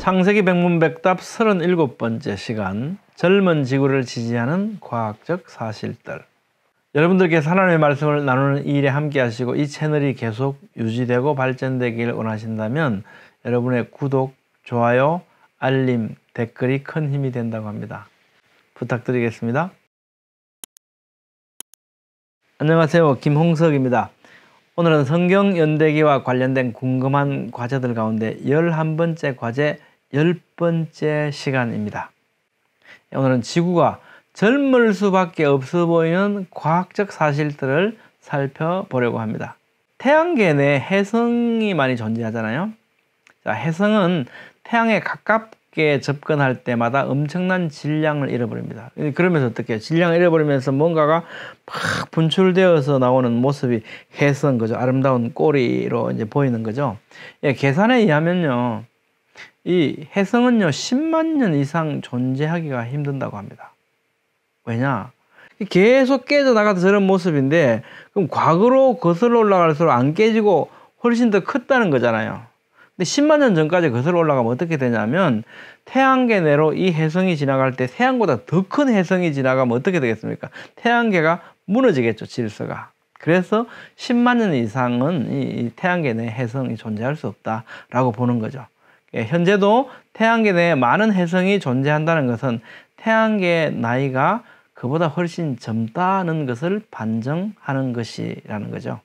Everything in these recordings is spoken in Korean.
창세기 백문백답 37번째 시간, 젊은 지구를 지지하는 과학적 사실들. 여러분들께서 하나님의 말씀을 나누는 이 일에 함께 하시고 이 채널이 계속 유지되고 발전되기를 원하신다면 여러분의 구독, 좋아요, 알림, 댓글이 큰 힘이 된다고 합니다. 부탁드리겠습니다. 안녕하세요. 김홍석입니다. 오늘은 성경 연대기와 관련된 궁금한 과제들 가운데 11번째 과제 10번째 시간입니다. 오늘은 지구가 젊을 수밖에 없어 보이는 과학적 사실들을 살펴보려고 합니다. 태양계 내에 혜성이 많이 존재하잖아요. 자, 혜성은 태양에 가깝게 접근할 때마다 엄청난 질량을 잃어버립니다. 그러면서 어떻게 해요? 질량을 잃어버리면서 뭔가가 막 분출되어서 나오는 모습이 혜성, 그죠? 아름다운 꼬리로 이제 보이는 거죠. 예, 계산에 의하면요, 이 혜성은요 10만 년 이상 존재하기가 힘든다고 합니다. 왜냐? 계속 깨져나가서 저런 모습인데, 그럼 과거로 거슬러 올라갈수록 안 깨지고 훨씬 더 컸다는 거잖아요. 근데 10만 년 전까지 거슬러 올라가면 어떻게 되냐면, 태양계 내로 이 혜성이 지나갈 때 태양보다 더 큰 혜성이 지나가면 어떻게 되겠습니까? 태양계가 무너지겠죠, 질서가. 그래서 10만 년 이상은 이 태양계 내에 혜성이 존재할 수 없다라고 보는 거죠. 현재도 태양계 내에 많은 혜성이 존재한다는 것은 태양계의 나이가 그보다 훨씬 젊다는 것을 반증하는 것이라는 거죠.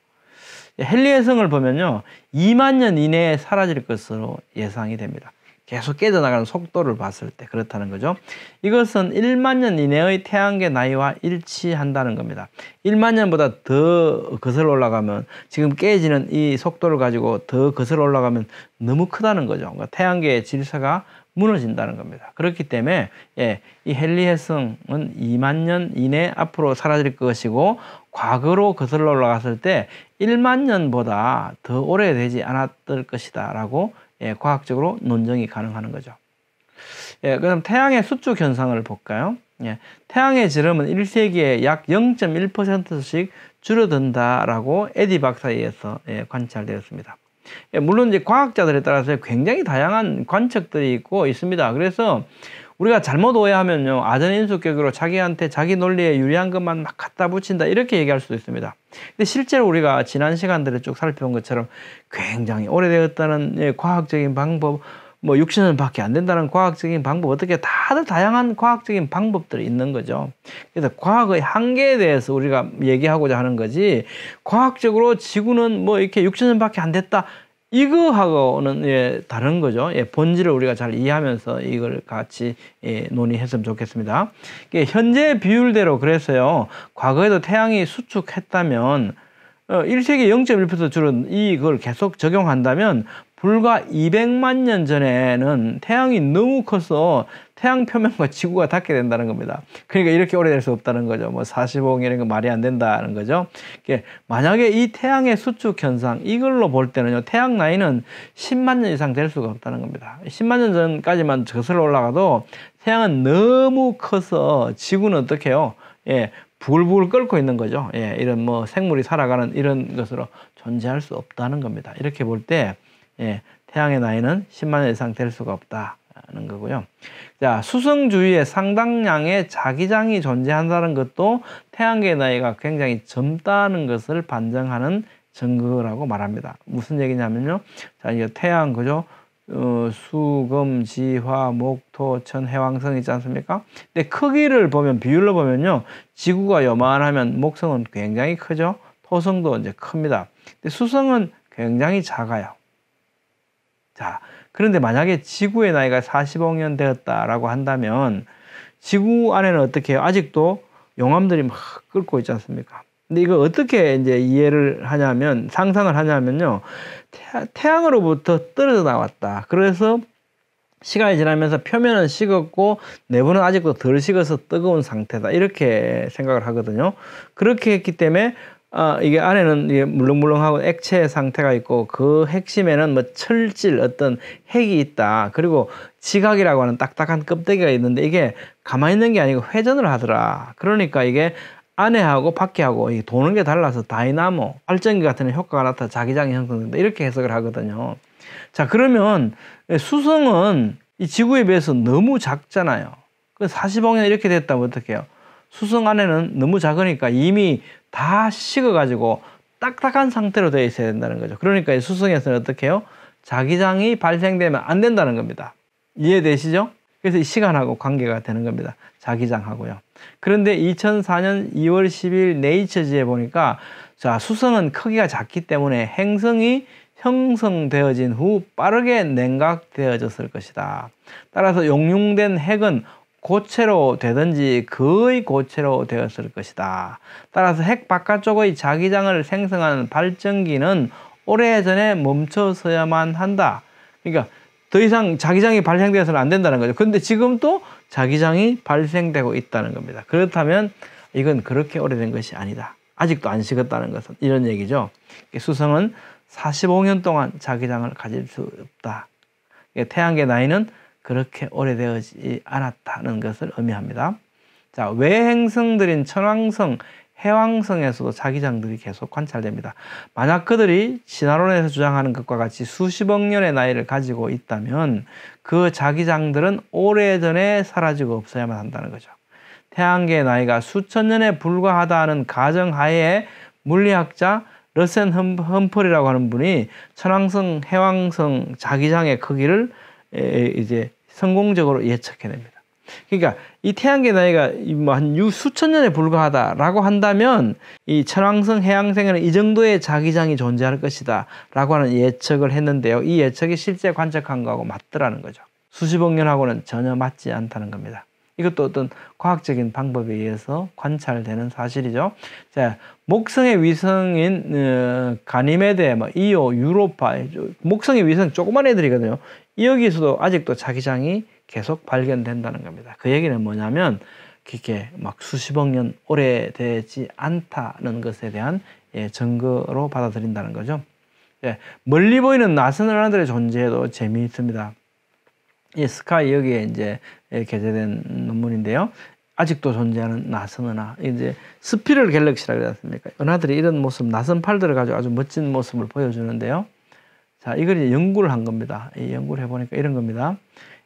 헨리 혜성을 보면요, 2만 년 이내에 사라질 것으로 예상이 됩니다. 계속 깨져나가는 속도를 봤을 때 그렇다는 거죠. 이것은 1만 년 이내의 태양계 나이와 일치한다는 겁니다. 1만 년보다 더 거슬러 올라가면, 지금 깨지는 이 속도를 가지고 더 거슬러 올라가면 너무 크다는 거죠. 그러니까 태양계의 질서가 무너진다는 겁니다. 그렇기 때문에 이 헨리 혜성은 2만 년 이내 앞으로 사라질 것이고, 과거로 거슬러 올라갔을 때 1만 년보다 더 오래되지 않았을 것이다 라고 과학적으로 논증이 가능한 거죠. 그럼 태양의 수축 현상을 볼까요? 태양의 지름은 1세기에 약 0.1%씩 줄어든다라고 에디 박사에 의해서 관찰되었습니다. 물론 이제 과학자들에 따라서 굉장히 다양한 관측들이 있습니다. 그래서 우리가 잘못 오해하면요, 아전인수격으로 자기한테 자기 논리에 유리한 것만 막 갖다 붙인다, 이렇게 얘기할 수도 있습니다. 근데 실제로 우리가 지난 시간들에 쭉 살펴본 것처럼 굉장히 오래되었다는 과학적인 방법, 60년 밖에 안 된다는 과학적인 방법, 어떻게 다들 다양한 과학적인 방법들이 있는 거죠. 그래서 과학의 한계에 대해서 우리가 얘기하고자 하는 거지, 과학적으로 지구는 이렇게 60년 밖에 안 됐다, 이거하고는 다른 거죠. 본질을 우리가 잘 이해하면서 이걸 같이 논의했으면 좋겠습니다. 현재 비율대로 그래서요, 과거에도 태양이 수축했다면 1세기 0.1% 줄은 이걸 계속 적용한다면 불과 200만 년 전에는 태양이 너무 커서 태양 표면과 지구가 닿게 된다는 겁니다. 그러니까 이렇게 오래될 수 없다는 거죠. 45억 이런 거 말이 안 된다는 거죠. 만약에 이 태양의 수축 현상, 이걸로 볼 때는요, 태양 나이는 10만 년 이상 될 수가 없다는 겁니다. 10만 년 전까지만 거슬러 올라가도 태양은 너무 커서 지구는 어떻게 해요? 부글부글 끓고 있는 거죠. 이런 생물이 살아가는 이런 것으로 존재할 수 없다는 겁니다. 이렇게 볼 때 태양의 나이는 10만 년 이상 될 수가 없다는 거고요. 자, 수성 주위에 상당량의 자기장이 존재한다는 것도 태양계의 나이가 굉장히 젊다는 것을 반증하는 증거라고 말합니다. 무슨 얘기냐면요, 자, 이게 태양, 그죠? 수, 금, 지, 화, 목, 토, 천, 해, 왕성 있지 않습니까? 근데 크기를 보면, 비율로 보면요, 지구가 요만하면 목성은 굉장히 크죠? 토성도 이제 큽니다. 근데 수성은 굉장히 작아요. 자, 그런데 만약에 지구의 나이가 40억 년 되었다라고 한다면, 지구 안에는 어떻게 해요? 아직도 용암들이 막 끓고 있지 않습니까? 근데 이거 어떻게 이제 이해를 하냐면, 상상을 하냐면요, 태양으로부터 떨어져 나왔다. 그래서 시간이 지나면서 표면은 식었고 내부는 아직도 덜 식어서 뜨거운 상태다, 이렇게 생각을 하거든요. 그렇게 했기 때문에 이게 안에는 이게 물렁물렁하고 액체 상태가 있고, 그 핵심에는 철질, 어떤 핵이 있다. 그리고 지각이라고 하는 딱딱한 껍데기가 있는데, 이게 가만히 있는 게 아니고 회전을 하더라. 그러니까 이게 안에하고 밖에하고 도는 게 달라서 다이나모, 발전기 같은 효과가 나타나 자기장이 형성된다, 이렇게 해석을 하거든요. 자, 그러면 수성은 이 지구에 비해서 너무 작잖아요. 그 45년 이렇게 됐다면 어떡해요? 수성 안에는 너무 작으니까 이미 다 식어가지고 딱딱한 상태로 되어 있어야 된다는 거죠. 그러니까 수성에서는 어떻게 해요? 자기장이 발생되면 안 된다는 겁니다. 이해되시죠? 그래서 이 시간하고 관계가 되는 겁니다. 자기장하고요. 그런데 2004년 2월 10일 네이처지에 보니까 자, 수성은 크기가 작기 때문에 행성이 형성되어진 후 빠르게 냉각되어졌을 것이다. 따라서 용융된 핵은 고체로 되든지 거의 고체로 되었을 것이다. 따라서 핵 바깥쪽의 자기장을 생성하는 발전기는 오래전에 멈춰서야만 한다. 그러니까 더 이상 자기장이 발생되어서는 안 된다는 거죠. 그런데 지금 또 자기장이 발생되고 있다는 겁니다. 그렇다면 이건 그렇게 오래된 것이 아니다. 아직도 안 식었다는 것은 이런 얘기죠. 수성은 45년 동안 자기장을 가질 수 없다. 태양계 나이는 그렇게 오래되지 않았다는 것을 의미합니다. 자, 외행성들인 천왕성, 해왕성에서도 자기장들이 계속 관찰됩니다. 만약 그들이 진화론에서 주장하는 것과 같이 수십억 년의 나이를 가지고 있다면 그 자기장들은 오래전에 사라지고 없어야만 한다는 거죠. 태양계의 나이가 수천 년에 불과하다는 가정하에 물리학자 러센 험펄이라고 하는 분이 천왕성, 해왕성 자기장의 크기를 이제 성공적으로 예측해냅니다. 그러니까 이 태양계 나이가 한 수천 년에 불과하다라고 한다면 이 천왕성, 해왕성에는 이 정도의 자기장이 존재할 것이다 라고 하는 예측을 했는데요. 이 예측이 실제 관측한 거하고 맞더라는 거죠. 수십억 년하고는 전혀 맞지 않다는 겁니다. 이것도 어떤 과학적인 방법에 의해서 관찰되는 사실이죠. 자, 목성의 위성인 가니메데, 이오, 유로파, 목성의 위성 조그만 애들이거든요. 여기서도 아직도 자기장이 계속 발견된다는 겁니다. 그 얘기는 뭐냐면 그게 막 수십억 년 오래되지 않다는 것에 대한 증거로 받아들인다는 거죠. 멀리 보이는 낯선 은하들의 존재도 재미있습니다. 이 스카이 여기에 이제 게재된 논문인데요. 아직도 존재하는 낯선 은하. 이제 스피럴 갤럭시라고 그러지 않습니까? 은하들이 이런 모습, 낯선 팔들을 가지고 아주 멋진 모습을 보여주는데요. 자, 이걸 이제 연구를 한 겁니다. 이 연구를 해보니까 이런 겁니다.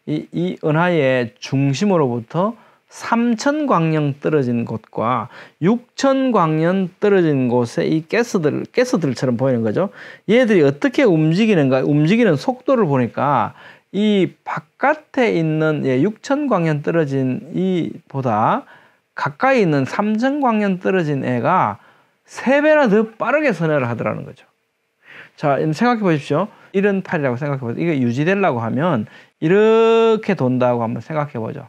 이 은하의 중심으로부터 3,000광년 떨어진 곳과 6,000광년 떨어진 곳에 이 가스들처럼 보이는 거죠. 얘들이 어떻게 움직이는가, 움직이는 속도를 보니까 이 바깥에 있는 6,000광년 떨어진 이보다 가까이 있는 3,000광년 떨어진 애가 3배나 더 빠르게 선회를 하더라는 거죠. 자, 생각해 보십시오. 이런 팔이라고 생각해 보세요. 이게 유지되려고 하면 이렇게 돈다고 한번 생각해 보죠.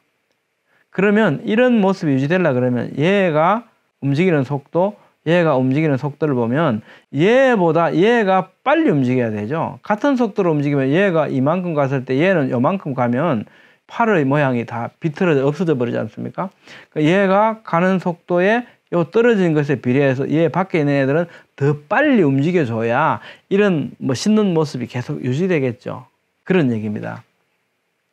그러면 이런 모습이 유지되려고 그러면 얘가 움직이는 속도, 얘가 움직이는 속도를 보면 얘보다 얘가 빨리 움직여야 되죠. 같은 속도로 움직이면 얘가 이만큼 갔을 때 얘는 요만큼 가면 팔의 모양이 다 비틀어져 없어져 버리지 않습니까? 그러니까 얘가 가는 속도에 요 떨어진 것에 비례해서 얘 밖에 있는 애들은 더 빨리 움직여줘야 이런 씻는 모습이 계속 유지되겠죠. 그런 얘기입니다.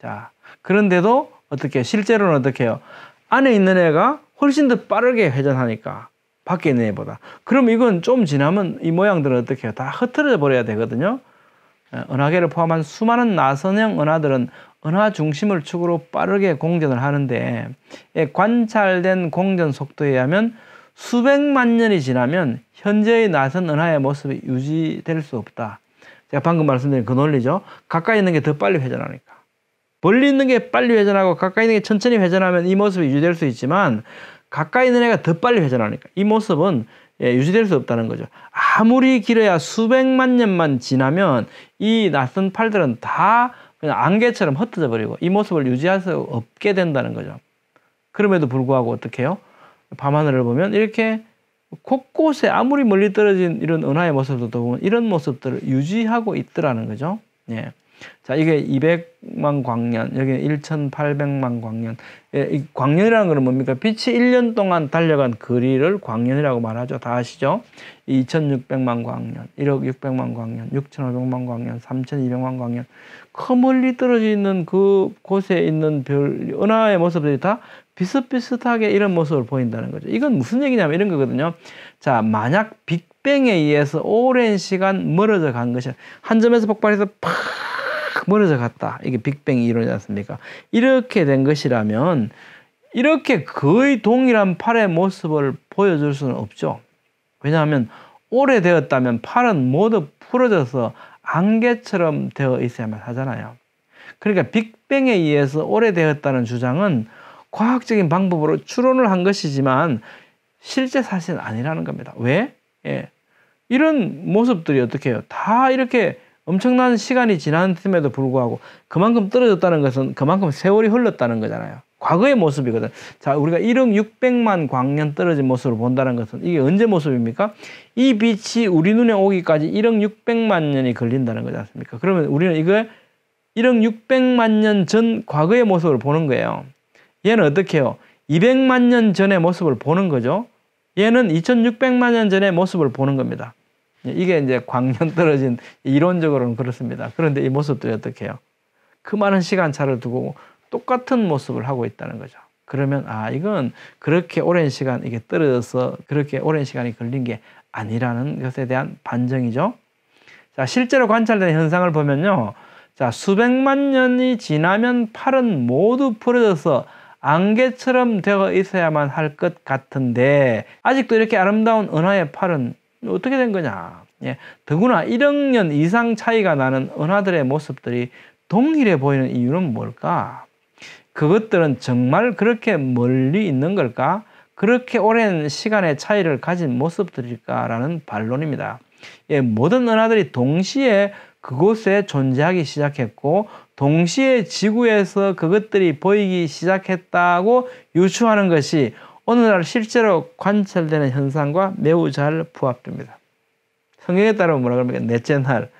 자, 그런데도 어떻게 실제로는 어떻게 해요? 안에 있는 애가 훨씬 더 빠르게 회전하니까 밖에 있는 애보다. 그럼 이건 좀 지나면 이 모양들은 어떻게 해요? 다 흩어져 버려야 되거든요. 은하계를 포함한 수많은 나선형 은하들은 은하 중심을 축으로 빠르게 공전을 하는데 관찰된 공전 속도에 의하면 수백만 년이 지나면 현재의 나선 은하의 모습이 유지될 수 없다. 제가 방금 말씀드린 그 논리죠. 가까이 있는 게 더 빨리 회전하니까. 멀리 있는 게 빨리 회전하고 가까이 있는 게 천천히 회전하면 이 모습이 유지될 수 있지만 가까이 있는 애가 더 빨리 회전하니까 이 모습은 유지될 수 없다는 거죠. 아무리 길어야 수백만 년만 지나면 이 낯선 팔들은 다 그냥 안개처럼 흩어져 버리고 이 모습을 유지할 수 없게 된다는 거죠. 그럼에도 불구하고 어떻게 해요? 밤하늘을 보면 이렇게 곳곳에 아무리 멀리 떨어진 이런 은하의 모습들도 보면 이런 모습들을 유지하고 있더라는 거죠. 예. 자, 이게 200만 광년, 여기는 1,800만 광년. 이 광년이라는 건 뭡니까? 빛이 1년 동안 달려간 거리를 광년이라고 말하죠. 다 아시죠? 2,600만 광년, 1억 600만 광년, 6,500만 광년, 3,200만 광년. 그 멀리 떨어져 있는 그 곳에 있는 별, 은하의 모습들이 다 비슷비슷하게 이런 모습을 보인다는 거죠. 이건 무슨 얘기냐면 이런 거거든요. 자, 만약 빅뱅에 의해서 오랜 시간 멀어져 간 것이 한 점에서 폭발해서 팍 멀어져 갔다. 이게 빅뱅 이론이지 않습니까? 이렇게 된 것이라면 이렇게 거의 동일한 팔의 모습을 보여줄 수는 없죠. 왜냐하면 오래되었다면 팔은 모두 풀어져서 안개처럼 되어 있어야만 하잖아요. 그러니까 빅뱅에 의해서 오래되었다는 주장은 과학적인 방법으로 추론을 한 것이지만 실제 사실은 아니라는 겁니다. 왜? 이런 모습들이 어떻게 해요? 다 이렇게 엄청난 시간이 지났음에도 불구하고 그만큼 떨어졌다는 것은 그만큼 세월이 흘렀다는 거잖아요. 과거의 모습이거든. 자, 우리가 1억 600만 광년 떨어진 모습을 본다는 것은 이게 언제 모습입니까? 이 빛이 우리 눈에 오기까지 1억 600만 년이 걸린다는 거지 않습니까? 그러면 우리는 이거 1억 600만 년 전 과거의 모습을 보는 거예요. 얘는 어떻게 해요? 200만 년 전의 모습을 보는 거죠. 얘는 2600만 년 전의 모습을 보는 겁니다. 이게 이제 광년 떨어진 이론적으로는 그렇습니다. 그런데 이 모습들이 어떻게 해요? 그 많은 시간차를 두고 똑같은 모습을 하고 있다는 거죠. 그러면 이건 그렇게 오랜 시간 이게 떨어져서 그렇게 오랜 시간이 걸린 게 아니라는 것에 대한 반증이죠. 자, 실제로 관찰된 현상을 보면요. 자, 수백만 년이 지나면 팔은 모두 풀어져서 안개처럼 되어 있어야만 할 것 같은데 아직도 이렇게 아름다운 은하의 팔은 어떻게 된 거냐. 더구나 1억 년 이상 차이가 나는 은하들의 모습들이 동일해 보이는 이유는 뭘까? 그것들은 정말 그렇게 멀리 있는 걸까? 그렇게 오랜 시간의 차이를 가진 모습들일까라는 반론입니다. 모든 은하들이 동시에 그곳에 존재하기 시작했고 동시에 지구에서 그것들이 보이기 시작했다고 유추하는 것이 오늘날 실제로 관찰되는 현상과 매우 잘 부합됩니다. 성경에 따르면 뭐라 그럽니까? 넷째 날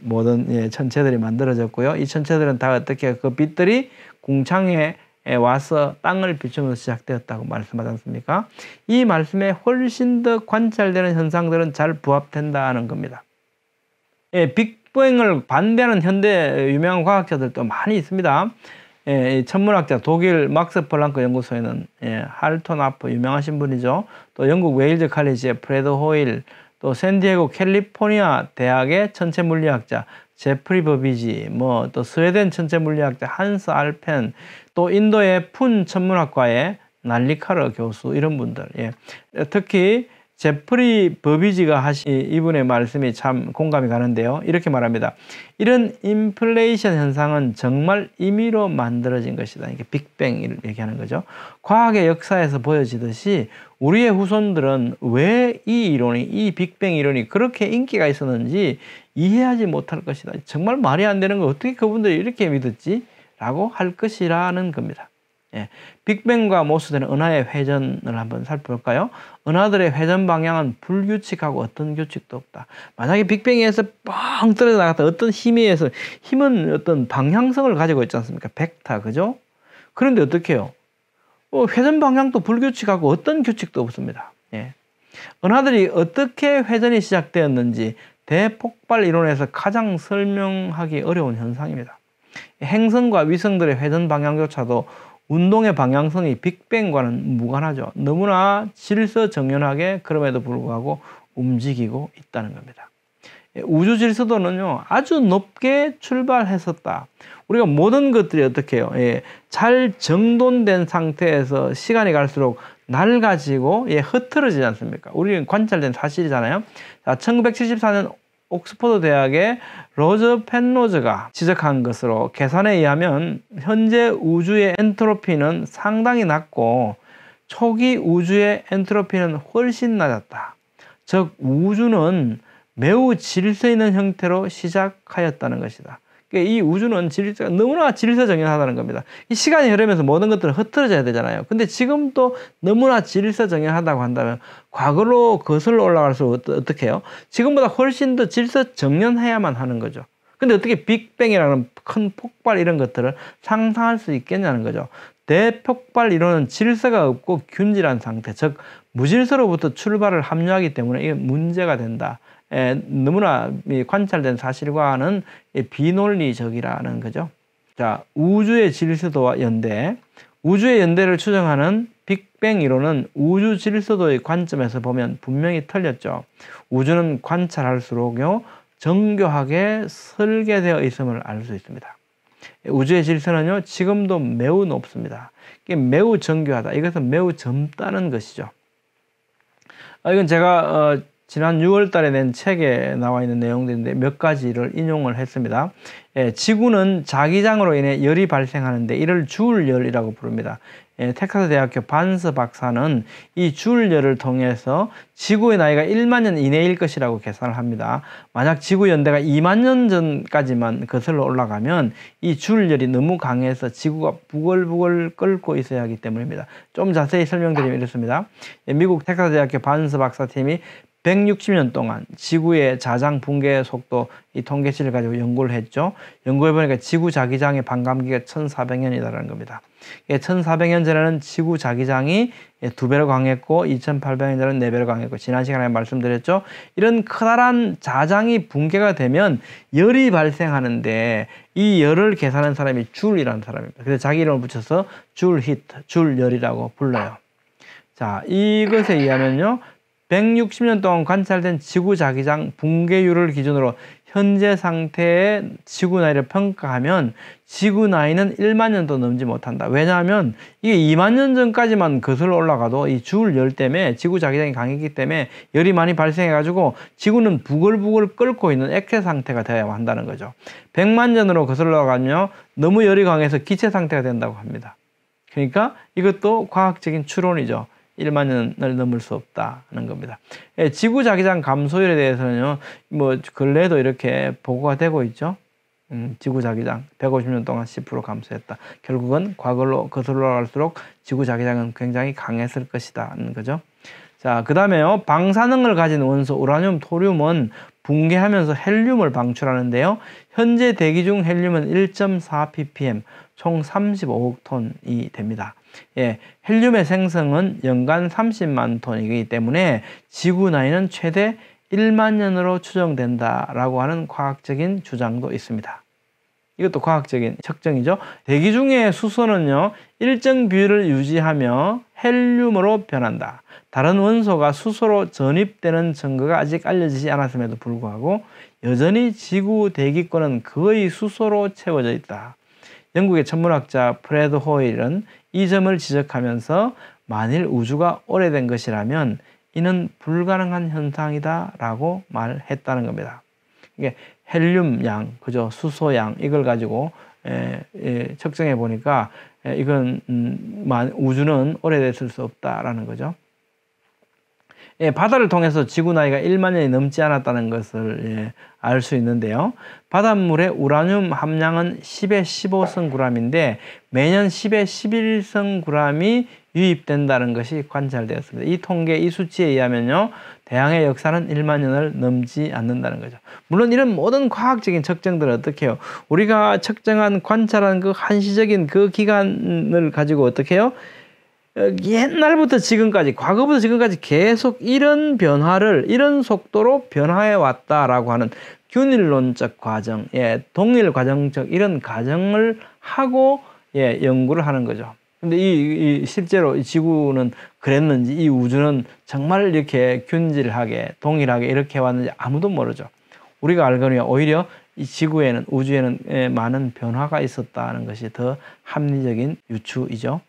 모든 천체들이 만들어졌고요. 이 천체들은 다 어떻게 그 빛들이 궁창에 와서 땅을 비추면서 시작되었다고 말씀하지 않습니까? 이 말씀에 훨씬 더 관찰되는 현상들은 잘 부합된다는 겁니다. 빅뱅을 반대하는 현대 유명한 과학자들도 많이 있습니다. 천문학자 독일 막스 플랑크 연구소에는 할톤 아프 유명하신 분이죠. 또 영국 웨일즈 칼리지의 프레드 호일, 또 샌디에고 캘리포니아 대학의 천체 물리학자 제프리 버비지, 또 스웨덴 천체 물리학자 한스 알펜, 또 인도의 푼 천문학과의 날리카르 교수 이런 분들. 특히 제프리 버비지가 하신 이분의 말씀이 참 공감이 가는데요. 이렇게 말합니다. 이런 인플레이션 현상은 정말 임의로 만들어진 것이다. 이게 빅뱅을 얘기하는 거죠. 과학의 역사에서 보여지듯이 우리의 후손들은 왜 이 빅뱅 이론이 그렇게 인기가 있었는지 이해하지 못할 것이다. 정말 말이 안 되는 거 어떻게 그분들이 이렇게 믿었지? 라고 할 것이라는 겁니다. 빅뱅과 모수되는 은하의 회전을 한번 살펴볼까요? 은하들의 회전 방향은 불규칙하고 어떤 규칙도 없다. 만약에 빅뱅에서 뻥 떨어져 나갔다 어떤 힘에 의해서 힘은 어떤 방향성을 가지고 있지 않습니까? 벡터, 그죠? 그런데 어떻게 해요? 회전 방향도 불규칙하고 어떤 규칙도 없습니다. 은하들이 어떻게 회전이 시작되었는지 대폭발 이론에서 가장 설명하기 어려운 현상입니다. 행성과 위성들의 회전 방향조차도 운동의 방향성이 빅뱅과는 무관하죠. 너무나 질서정연하게 그럼에도 불구하고 움직이고 있다는 겁니다. 우주 질서도는요, 아주 높게 출발했었다. 우리가 모든 것들이 어떻게 해요? 잘 정돈된 상태에서 시간이 갈수록 낡아지고 흐트러지지 않습니까? 우리는 관찰된 사실이잖아요. 자, 1974년 옥스퍼드 대학의 로저 펜로즈가 지적한 것으로 계산에 의하면 현재 우주의 엔트로피는 상당히 낮고 초기 우주의 엔트로피는 훨씬 낮았다. 즉 우주는 매우 질서 있는 형태로 시작하였다는 것이다. 그러니까 이 우주는 너무나 질서정연하다는 겁니다. 이 시간이 흐르면서 모든 것들은 흐트러져야 되잖아요. 근데 지금 또 너무나 질서정연하다고 한다면 과거로 거슬러 올라갈수록 어떻게 해요? 지금보다 훨씬 더 질서정연해야만 하는 거죠. 근데 어떻게 빅뱅이라는 큰 폭발 이런 것들을 상상할 수 있겠냐는 거죠. 대폭발 이론은 질서가 없고 균질한 상태, 즉 무질서로부터 출발을 합류하기 때문에 이게 문제가 된다. 너무나 관찰된 사실과는 비논리적이라는 거죠. 자, 우주의 질서도와 연대, 우주의 연대를 추정하는 빅뱅 이론은 우주 질서도의 관점에서 보면 분명히 틀렸죠. 우주는 관찰할수록요 정교하게 설계되어 있음을 알 수 있습니다. 우주의 질서는요, 지금도 매우 높습니다. 이게 매우 정교하다. 이것은 매우 젊다는 것이죠. 이건 제가 지난 6월 달에 낸 책에 나와 있는 내용들인데 몇 가지를 인용을 했습니다. 지구는 자기장으로 인해 열이 발생하는데 이를 주울열이라고 부릅니다. 텍사스 대학교 반스 박사는 이 주울열을 통해서 지구의 나이가 1만 년 이내일 것이라고 계산을 합니다. 만약 지구 연대가 2만 년 전까지만 거슬러 올라가면 이 주울열이 너무 강해서 지구가 부글부글 끓고 있어야 하기 때문입니다. 좀 자세히 설명드리면 이렇습니다. 미국 텍사스 대학교 반스 박사팀이 160년 동안 지구의 자장 붕괴 속도 이 통계치를 가지고 연구를 했죠. 연구해 보니까 지구 자기장의 반감기가 1400년이라는 겁니다. 1400년 전에는 지구 자기장이 2배로 강했고 2800년 전에는 4배로 강했고 지난 시간에 말씀드렸죠. 이런 커다란 자장이 붕괴가 되면 열이 발생하는데 이 열을 계산한 사람이 줄이라는 사람입니다. 그래서 자기 이름을 붙여서 줄 히트, 줄열이라고 불러요. 자, 이것에 의하면요. 160년 동안 관찰된 지구 자기장 붕괴율을 기준으로 현재 상태의 지구 나이를 평가하면 지구 나이는 1만 년도 넘지 못한다. 왜냐하면 이게 2만 년 전까지만 거슬러 올라가도 이 주울열 때문에 지구 자기장이 강했기 때문에 열이 많이 발생해가지고 지구는 부글부글 끓고 있는 액체 상태가 되어야 한다는 거죠. 100만 년으로 거슬러 가면 너무 열이 강해서 기체 상태가 된다고 합니다. 그러니까 이것도 과학적인 추론이죠. 1만 년을 넘을 수 없다는 겁니다. 지구 자기장 감소율에 대해서는요, 뭐 근래에도 이렇게 보고가 되고 있죠. 지구 자기장 150년 동안 10% 감소했다. 결국은 과거로 거슬러 갈수록 지구 자기장은 굉장히 강했을 것이다는 거죠. 자, 그 다음에요, 방사능을 가진 원소 우라늄, 토륨은 붕괴하면서 헬륨을 방출하는데요. 현재 대기 중 헬륨은 1.4 ppm, 총 35억 톤이 됩니다. 헬륨의 생성은 연간 30만 톤이기 때문에 지구 나이는 최대 1만 년으로 추정된다라고 하는 과학적인 주장도 있습니다. 이것도 과학적인 측정이죠. 대기 중의 수소는요, 일정 비율을 유지하며 헬륨으로 변한다. 다른 원소가 수소로 전입되는 증거가 아직 알려지지 않았음에도 불구하고 여전히 지구 대기권은 거의 수소로 채워져 있다. 영국의 천문학자 프레드 호일은 이 점을 지적하면서 만일 우주가 오래된 것이라면 이는 불가능한 현상이다 라고 말했다는 겁니다. 이게 헬륨 양, 그죠? 수소 양, 이걸 가지고 측정해 보니까 이건 우주는 오래됐을 수 없다라는 거죠. 바다를 통해서 지구 나이가 1만 년이 넘지 않았다는 것을 알 수 있는데요. 바닷물의 우라늄 함량은 10의 15성 g인데 매년 10의 11성 g이 유입된다는 것이 관찰되었습니다. 이 통계, 이 수치에 의하면요, 대양의 역사는 1만 년을 넘지 않는다는 거죠. 물론 이런 모든 과학적인 측정들은 어떻게 해요? 우리가 측정한, 관찰한 그 한시적인 그 기간을 가지고 어떻게 해요? 옛날부터 지금까지, 과거부터 지금까지 계속 이런 변화를, 이런 속도로 변화해 왔다라고 하는 균일론적 과정, 동일 과정적 이런 과정을 하고 연구를 하는 거죠. 근데 실제로 이 지구는 그랬는지, 이 우주는 정말 이렇게 균질하게, 동일하게 이렇게 왔는지 아무도 모르죠. 우리가 알거니와 오히려 이 지구에는, 우주에는 많은 변화가 있었다는 것이 더 합리적인 유추이죠.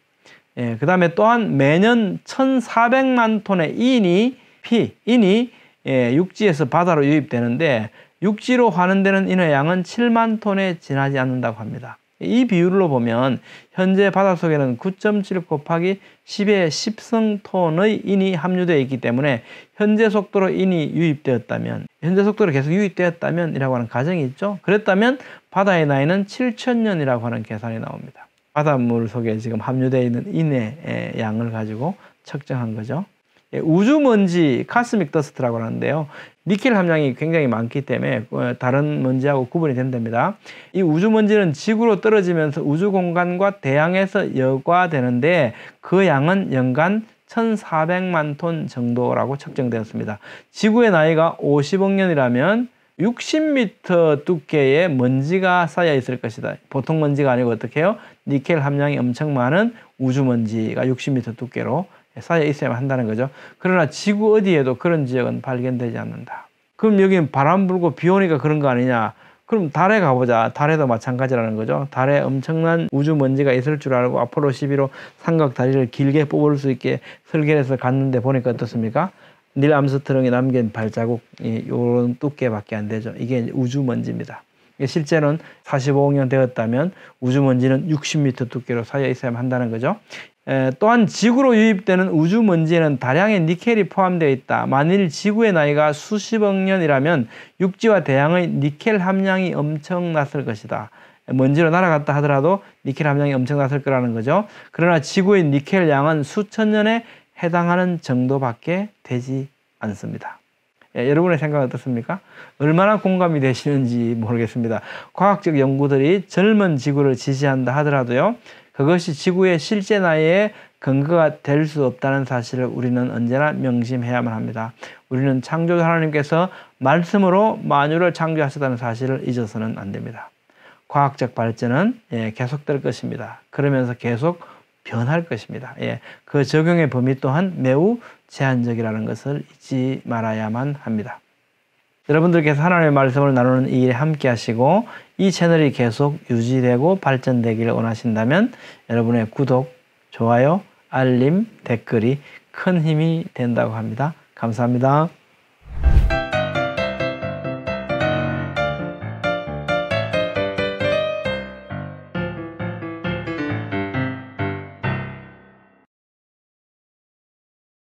그 다음에 또한 매년 1,400만 톤의 인이 육지에서 바다로 유입되는데 육지로 환원되는 인의 양은 7만 톤에 지나지 않는다고 합니다. 이 비율로 보면 현재 바닷속에는 9.7 곱하기 10의 10성 톤의 인이 함유되어 있기 때문에 현재 속도로 인이 유입되었다면, 현재 속도로 계속 유입되었다면 이라고 하는 가정이 있죠. 그랬다면 바다의 나이는 7,000년이라고 하는 계산이 나옵니다. 바닷물 속에 지금 함유되어 있는 인의 양을 가지고 측정한 거죠. 우주먼지, 카스믹 더스트라고 하는데요. 니켈 함량이 굉장히 많기 때문에 다른 먼지하고 구분이 된답니다. 이 우주먼지는 지구로 떨어지면서 우주 공간과 대양에서 여과되는데 그 양은 연간 1,400만 톤 정도라고 측정되었습니다. 지구의 나이가 50억 년이라면 60m 두께의 먼지가 쌓여 있을 것이다. 보통 먼지가 아니고 어떻게 해요? 니켈 함량이 엄청 많은 우주먼지가 60m 두께로 쌓여 있어야만 한다는 거죠. 그러나 지구 어디에도 그런 지역은 발견되지 않는다. 그럼 여기는 바람 불고 비 오니까 그런 거 아니냐? 그럼 달에 가보자. 달에도 마찬가지라는 거죠. 달에 엄청난 우주 먼지가 있을 줄 알고 아폴로 11호 삼각 다리를 길게 뽑을 수 있게 설계해서 갔는데 보니까 어떻습니까? 닐 암스트롱이 남긴 발자국 이런 두께밖에 안 되죠. 이게 우주 먼지입니다. 실제로는 45억 년 되었다면 우주 먼지는 60m 두께로 쌓여 있어야 한다는 거죠. 또한 지구로 유입되는 우주 먼지에는 다량의 니켈이 포함되어 있다. 만일 지구의 나이가 수십억 년이라면 육지와 대양의 니켈 함량이 엄청났을 것이다. 먼지로 날아갔다 하더라도 니켈 함량이 엄청났을 거라는 거죠. 그러나 지구의 니켈 양은 수천 년에 해당하는 정도밖에 되지 않습니다. 여러분의 생각은 어떻습니까? 얼마나 공감이 되시는지 모르겠습니다. 과학적 연구들이 젊은 지구를 지지한다 하더라도요, 그것이 지구의 실제 나이에 근거가 될 수 없다는 사실을 우리는 언제나 명심해야만 합니다. 우리는 창조주 하나님께서 말씀으로 만유를 창조하셨다는 사실을 잊어서는 안 됩니다. 과학적 발전은 계속될 것입니다. 그러면서 계속 변할 것입니다. 그 적용의 범위 또한 매우 제한적이라는 것을 잊지 말아야만 합니다. 여러분들께서 하나님의 말씀을 나누는 이 일에 함께 하시고 이 채널이 계속 유지되고 발전되기를 원하신다면 여러분의 구독, 좋아요, 알림, 댓글이 큰 힘이 된다고 합니다. 감사합니다.